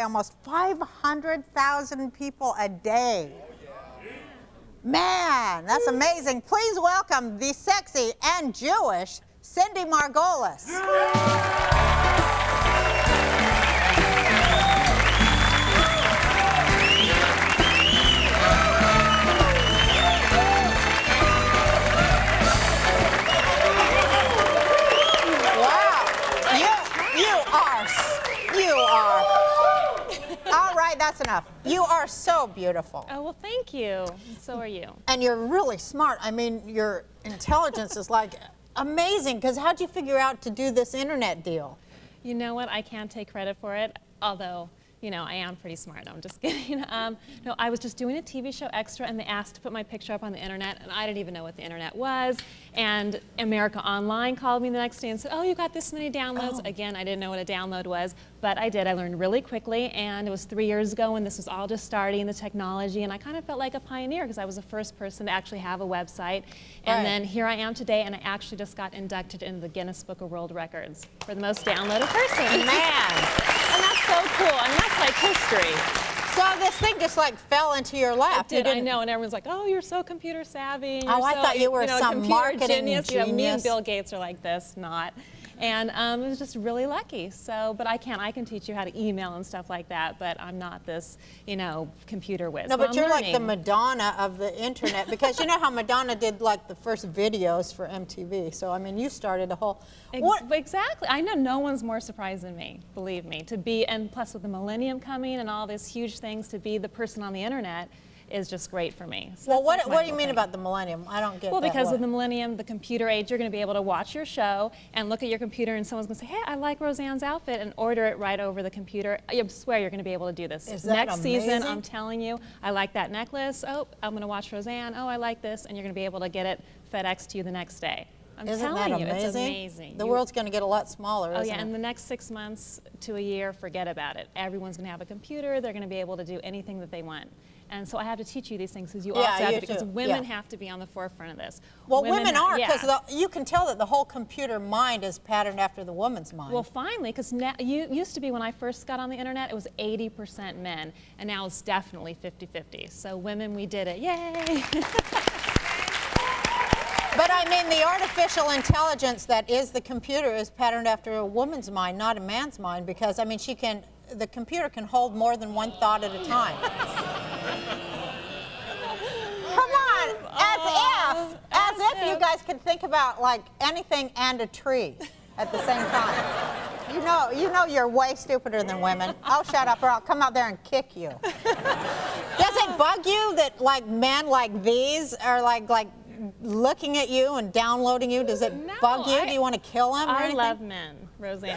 almost 500,000 people a day. Man, that's amazing. Please welcome the sexy and Jewish Cindy Margolis. All right, that's enough. You are so beautiful. Oh, well, thank you. So are you. And you're really smart. I mean, your intelligence is like amazing, because how'd you figure out to do this internet deal? You know what? I can't take credit for it, although, you know, I am pretty smart. I'm just kidding. No, I was just doing a TV show extra, and they asked to put my picture up on the internet, and I didn't even know what the internet was. And America Online called me the next day and said, oh, you got this many downloads. Oh. Again, I didn't know what a download was, but I did. I learned really quickly, and it was 3 years ago when this was all just starting, the technology, and I kind of felt like a pioneer because I was the first person to actually have a website. And then here I am today, and I actually just got inducted into the Guinness Book of World Records for the most downloaded person. Man! And that's so cool. I mean, that's like history. So this thing just like fell into your lap. It did, I know, and everyone's like, oh, you're so computer savvy. Oh, I thought you were some marketing genius. You know, me and Bill Gates are like this, not. And it was just really lucky. So, but I can teach you how to email and stuff like that, but I'm not this, you know, computer whiz. No, but you're like the Madonna of the internet, because you know how Madonna did like the first videos for MTV. So, I mean, you started a whole... Exactly. I know no one's more surprised than me, believe me, to be, and plus with the millennium coming and all these huge things, to be the person on the internet is just great for me. So well, what do you mean about the millennium? I don't get Well, that. because of the millennium, the computer age, you're going to be able to watch your show and look at your computer, and someone's going to say, hey, I like Roseanne's outfit, and order it right over the computer. I swear you're going to be able to do this. Is that Next amazing? season, I'm telling you, I like that necklace. Oh, I'm going to watch Roseanne. Oh, I like this, and you're going to be able to get it FedEx to you the next day. Isn't that amazing? It's amazing. The world's going to get a lot smaller, isn't it? Oh, yeah, in the next 6 months to a year, forget about it. Everyone's going to have a computer. They're going to be able to do anything that they want. And so I have to teach you these things, because you also have to, because women have to be on the forefront of this. Well, women are, because you can tell that the whole computer mind is patterned after the woman's mind. Well, finally, because you used to be, when I first got on the internet, it was 80% men, and now it's definitely 50-50. So women, we did it. Yay! But I mean, the artificial intelligence that is the computer is patterned after a woman's mind, not a man's mind, because I mean, the computer can hold more than one thought at a time. Come on, as if you guys could think about like anything and a tree at the same time. You know you're way stupider than women. Oh, shut up, or I'll come out there and kick you. Does it bug you that like men like these are like looking at you and downloading you? Does it bug you? Do you want to kill them or anything? I love men, Roseanne.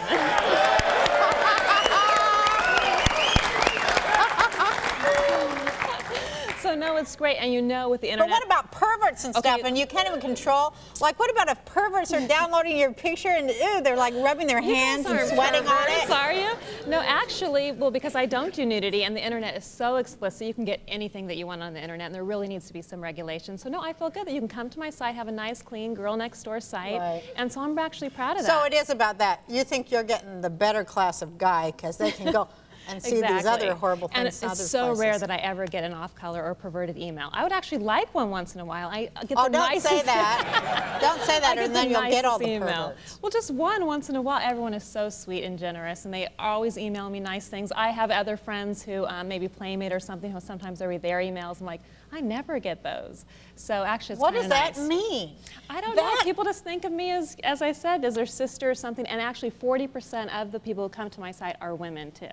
So no, it's great, and you know with the internet. But what about perverts and stuff, and you can't even control? Like, what about if perverts are downloading your picture and ew, they're like rubbing their hands and sweating on it? Are you? No, actually, well, because I don't do nudity, and the internet is so explicit, you can get anything that you want on the internet, and there really needs to be some regulation. So no, I feel good that you can come to my site, have a nice, clean girl next door site, and so I'm actually proud of that. So it is about that. You think you're getting the better class of guy because they can go and see these other horrible things in other places. And it's so rare that I ever get an off-color or perverted email. I would actually like one once in a while. I get the nicest. Don't say that. Don't say that, and then you'll get all the perverts. Well, just one once in a while. Everyone is so sweet and generous, and they always email me nice things. I have other friends who maybe Playmate or something, who sometimes they read their emails. I'm like, I never get those. So actually, it's kind of nice. What does that mean? I don't know. People just think of me as I said, as their sister or something. And actually, 40% of the people who come to my site are women too,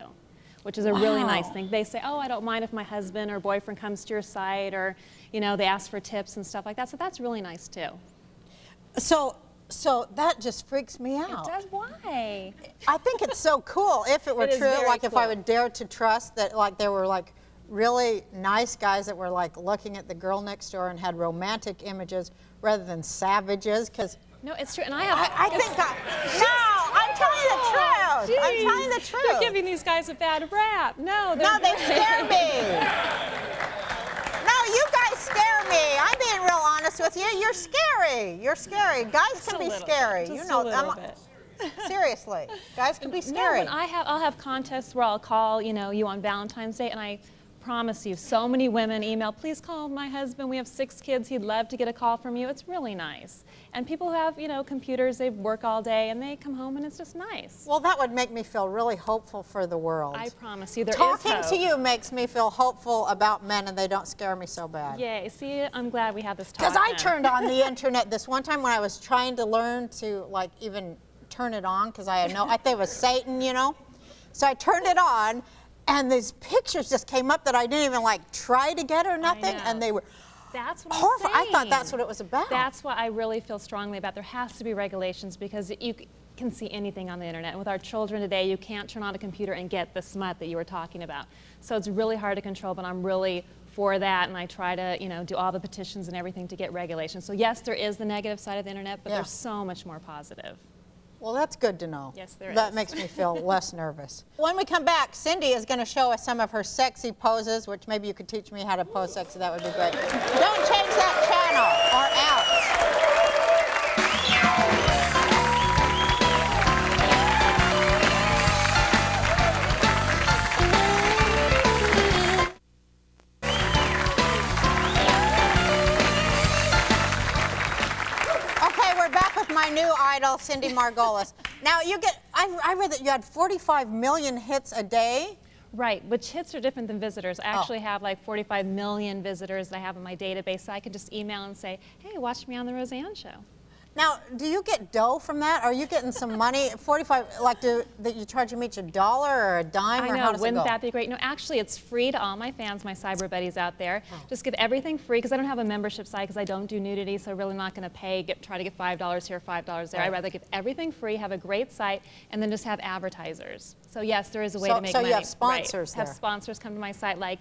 which is a really nice thing. They say, oh, I don't mind if my husband or boyfriend comes to your site, or, you know, they ask for tips and stuff like that. So that's really nice too. So that just freaks me out. It does? Why? I think it's so cool if it were true, like if I would dare to trust that like there were like really nice guys that were like looking at the girl next door and had romantic images rather than savages, because no, it's true, and I have. I'm telling you the truth. Jeez. I'm telling you the truth. You're giving these guys a bad rap. No, they scare me. No, you guys scare me. I'm being real honest with you. You're scary. You're scary. Guys can be scary. Just you know, a little bit. Seriously, guys can be scary. No, but I'll have contests where I'll call, you on Valentine's Day, and I promise you, so many women email, please call my husband, we have 6 kids, he'd love to get a call from you. It's really nice. And people who have, computers, they work all day, and they come home, and it's just nice. Well, that would make me feel really hopeful for the world. I promise you, there is hope. Talking to you makes me feel hopeful about men, and they don't scare me so bad. Yay, see, I'm glad we had this talk. Because I turned on the internet this one time when I was trying to learn to, like, even turn it on, because I think it was Satan, So I turned it on, and these pictures just came up that I didn't even, like, try to get or nothing, and they were... That's what horrible. I'm saying. I thought that's what it was about. That's what I really feel strongly about. There has to be regulations because you can see anything on the internet. And with our children today, you can't turn on a computer and get the smut that you were talking about. So it's really hard to control, but I'm really for that, and I try to, do all the petitions and everything to get regulations. So yes, there is the negative side of the internet, but there's so much more positive. Well, that's good to know. Yes, there is. That makes me feel less nervous. When we come back, Cindy is going to show us some of her sexy poses, which maybe you could teach me how to pose sexy. That would be great. Don't change that channel or out. My new idol, Cindy Margolis. Now I read that you had 45 million hits a day. Right, which hits are different than visitors. I actually have like 45 million visitors that I have in my database, so I can just email and say, hey, watch me on the Roseanne Show. Now, do you get dough from that? Are you getting some money? 45, like, that you charge them each $1 or a dime, or how does it go? Wouldn't that be great? No, actually, it's free to all my fans, my cyber buddies out there. Just give everything free, because I don't have a membership site, because I don't do nudity, so I'm really not going to try to get $5 here, $5 there. I'd rather give everything free, have a great site, and then just have advertisers. So yes, there is a way to make money. So you have sponsors there. Have sponsors come to my site, like,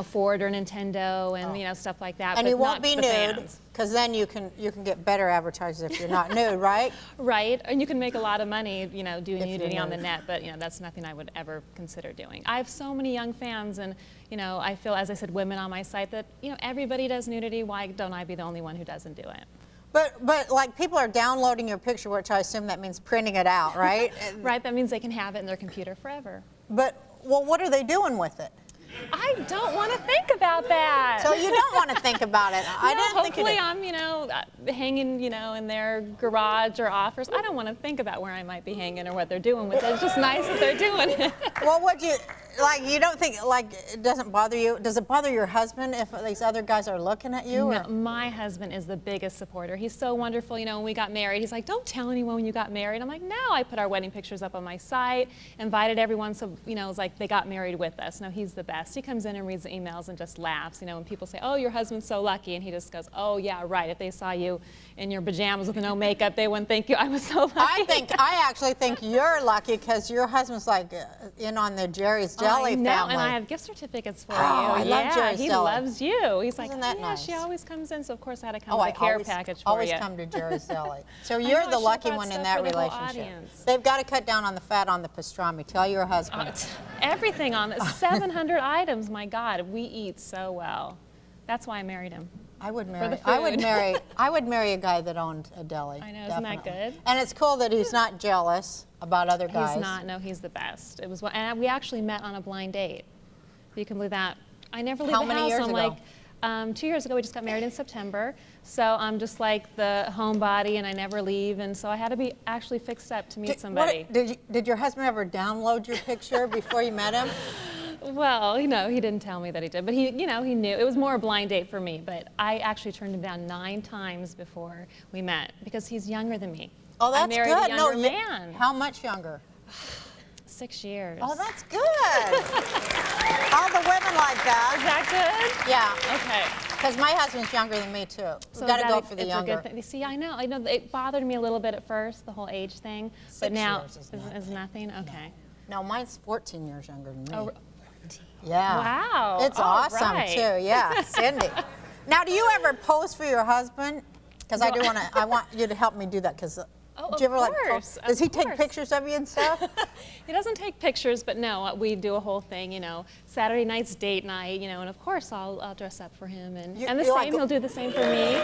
Ford or Nintendo and stuff like that. And but you won't be nude, fans. because then you can get better advertisers if you're not nude, right? Right, and you can make a lot of money, doing nudity on the net, but that's nothing I would ever consider doing. I have so many young fans, and I feel, as I said, women on my site that everybody does nudity. Why don't I be the only one who doesn't do it? But like, people are downloading your picture, which I assume that means printing it out, right? Right, that means they can have it in their computer forever. But well, what are they doing with it? I don't want to think about that. So you don't want to think about it. I didn't think hopefully I'm, hanging, in their garage or office. I don't want to think about where I might be hanging or what they're doing with it. It's just nice that they're doing it. Well, you don't think, like, it doesn't bother you? Does it bother your husband if these other guys are looking at you? No, my husband is the biggest supporter. He's so wonderful. When we got married, he's like, don't tell anyone when you got married. I'm like, no, I put our wedding pictures up on my site, invited everyone, so, it's like they got married with us. No, he's the best. He comes in and reads the emails and just laughs, when people say, oh, your husband's so lucky, and he just goes, oh, yeah, right. If they saw you in your pajamas with no makeup, they wouldn't think I was so lucky. I actually think you're lucky, because your husband's like in on the Jerry's Deli family. And I have gift certificates for you. I love Jerry's he Deli. loves you. He's like, Isn't that nice? She always comes in, so of course I had to come with a care package for always you. come to Jerry's Deli. So you're the lucky one in that relationship. They've got to cut down on the fat on the pastrami. Tell your husband. Everything on this, 700 items. My God, we eat so well. That's why I married him. I would marry a guy that owned a deli. I know, isn't that good? And it's cool that he's not jealous about other guys. He's not. No, he's the best. And we actually met on a blind date. You can believe that. I never leave the house. How many years ago? Like, 2 years ago, we just got married in September. So I'm just like the homebody, and I never leave. And so I had to be actually fixed up to meet somebody. Did your husband ever download your picture before you met him? Well, he didn't tell me that he did, but he knew. It was more a blind date for me, but I actually turned him down 9 times before we met, because he's younger than me. Oh, that's I married good. a younger man. How much younger? 6 years. Oh, that's good. All the women like that. Is that good? Yeah. Okay. Because my husband's younger than me, too. So We've got to go for the younger. A good thing. See, I know it bothered me a little bit at first, the whole age thing, but now is nothing? Okay. No, mine's 14 years younger than me. Oh, yeah. Wow. It's awesome, too. Yeah, Cindy. Now, do you ever pose for your husband? Because I want you to help me do that, because Oh, Do you ever, of like, course. does he of take course. pictures of you and stuff? He doesn't take pictures, but no, we do a whole thing, you know, Saturday night's date night, you know, and of course I'll dress up for him, and the you same, he'll do the same for me.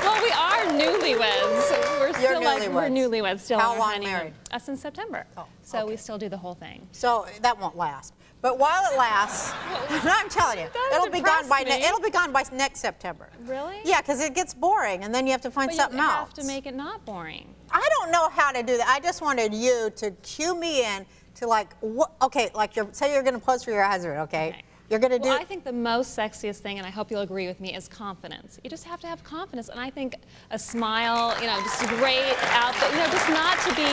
Well, we are newlyweds. We're still we're newlyweds still. How on our long honeymoon. married? Since September. Oh, so okay. we still do the whole thing. So that won't last. But while it lasts, no, I'm telling you, it'll be gone by next September. Really? Yeah, because it gets boring, and then you have to find But something you else. have to make it not boring. I don't know how to do that. I just wanted you to cue me in to say you're going to pose for your husband, okay? You're going to do. Well, I think the most sexiest thing, and I hope you'll agree with me, is confidence. You just have to have confidence, and I think a smile, you know, just a great outfit, you know, just not to be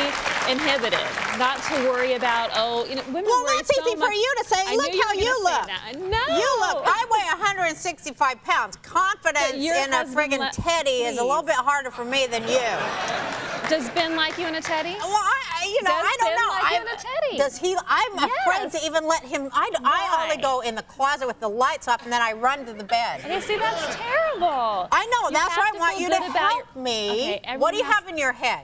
inhibited, not to worry about, women worry that's so easy much. for you to say. I Look knew how were you gonna look. say that. No. You look. I weigh 165 pounds. Confidence But your in a husband friggin' teddy is a little bit harder for me than you. Does Ben like you in a teddy? Well, I don't know. Like you in a teddy? Does he? I'm afraid Yes. to even let him. I only Why? go in the closet with the lights off, and then I run to the bed. Okay, see, that's terrible. I know. That's have why I to want feel you to good about help me. Okay, What do you everyone have in your head?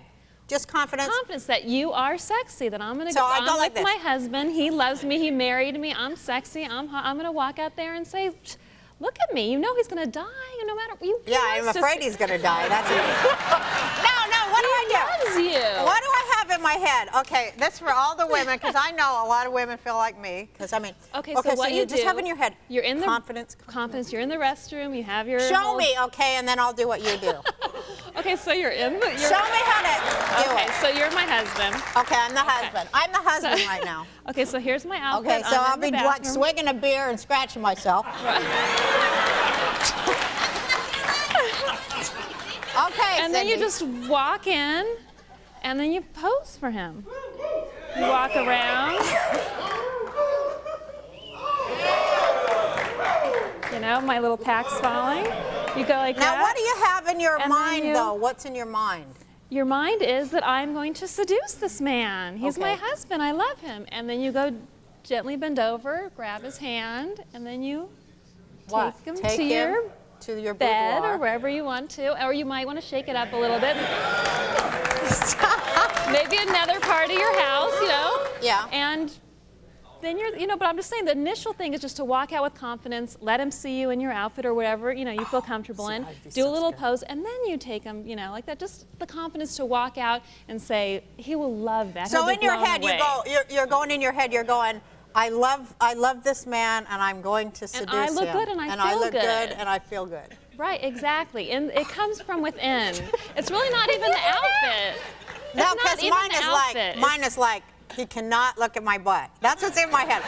Just confidence? Confidence that you are sexy, that I'm gonna So go, I go I'm like with this. my husband, he loves me, he married me, I'm sexy, I'm gonna walk out there and say, look at me, you know he's gonna die, no matter, he Yeah, I'm wants to afraid he's going to die. That's it. No, what do I do? loves you. What do I have in my head? Okay, that's for all the women, because I know a lot of women feel like me. Because I mean, Okay, so what you just do, have in your head. you're in the confidence. you're in the restroom, you have your Show whole- me, okay, and then I'll do what you do. Okay, so you're in the, Show me how to do okay, it. so you're my husband. Okay, I'm the husband. I'm the husband right now. Okay, so here's my outfit. Okay, so I'm I'll in the be like bathroom. swigging a beer and scratching myself. Okay, And then you Cindy. just walk in, and then you pose for him. You walk around. You know, my little pack's falling. You go like that. Now, what do you have in your And then mind, you- though? What's in your mind? Your mind is that I'm going to seduce this man. He's my Okay. husband. I love him. And then you go gently bend over, grab his hand, and then you What? take him Take to him your to your bed boudoir. or wherever you want to, or you might want to shake it up a little bit. Maybe another part of your house, you know. Yeah. And then but I'm just saying the initial thing is just to walk out with confidence, let him see you in your outfit or whatever, you feel comfortable in, I'd be do a so little scared. pose, and then you take him, like that, just the confidence to walk out and say, he will love that. So He'll be in your blown head, away. you're going in your head, you're going, I love this man, and I'm going to seduce him. I look good and I I feel look good. and I feel good. Right, exactly. And it comes from within. It's really not even the outfit. No, It's not because even mine the is outfit. mine is like, he cannot look at my butt. That's what's in my head.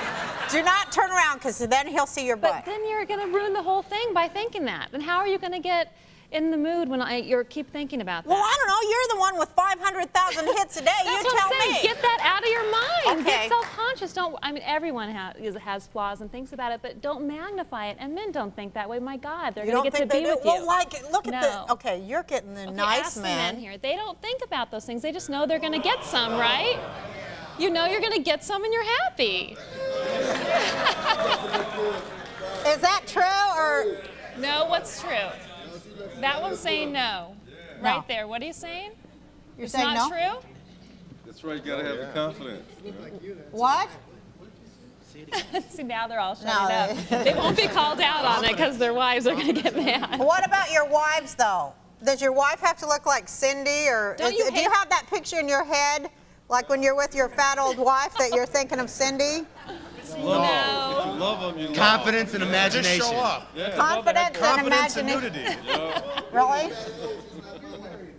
Do not turn around, because then he'll see your But butt. then you're going to ruin the whole thing by thinking that. And how are you going to get in the mood when you keep thinking about that? Well, I don't know. You're the one with 500,000 hits a day. That's You what tell I'm saying. me. Get that out of your mind. Okay. Get self-conscious. Everyone has flaws and thinks about it, but don't magnify it. And men don't think that way. My God, they're You going to don't get to think be they with do? you. Well, look at No. the. Okay, you're getting the Okay, nice ask the man. men here. They don't think about those things. They just know they're going to get some, right? You know you're going to get some and you're happy. Is that true or? No, what's true? That one's saying no. No. Right there. What are you saying? You're It's saying not no? true? That's right, you gotta have the confidence. What? See, now they're all shutting No, up. They won't be called out on it because their wives are going to get mad. What about your wives, though? Does your wife have to look like Cindy, or Don't you do you hate- have that picture in your head, like when you're with your fat old wife, that you're thinking of Cindy? If you love them, you love Confidence and Just imagination. show up. them. Yeah, Confidence and Confidence and imagination. nudity. Really?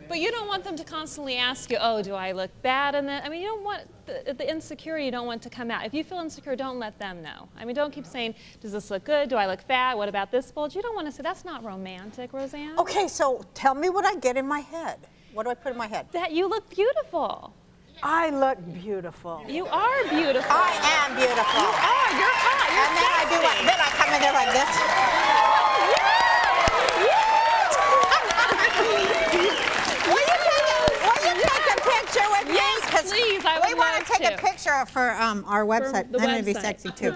But you don't want them to constantly ask you, oh, do I look bad in that? I mean, you don't want the insecurity, you don't want to come out. If you feel insecure, don't let them know. I mean, don't keep saying, does this look good? Do I look fat? What about this bulge? You don't want to say, that's not romantic, Roseanne. Okay, so tell me what I get in my head. What do I put in my head? That you look beautiful. I look beautiful. You are beautiful. I am beautiful. You are. You're hot. You're And then I do like, then I come in there like this. Will you take a picture with me? Yes, 'Cause please, I we would want love to take a to. picture for our website. the I'm going to be website. sexy too.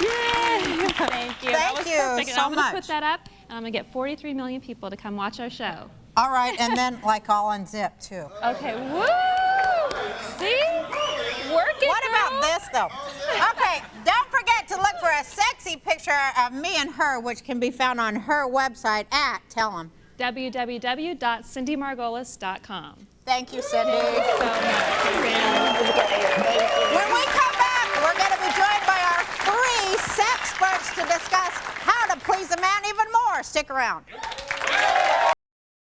Yay! Thank you. That Thank was you perfect. And so I'm going to much. put that up, and get 43 million people to come watch our show. All right, and then like all unzip too. Okay, woo! See? Work it, What girl. about this though? Okay, don't forget to look for a sexy picture of me and her, which can be found on her website at, tell them. www.cindymargolis.com. Thank you, Cindy. So much. When we come back, we're going to be joined by our 3 sexperts to discuss how to please a man even more. Stick around.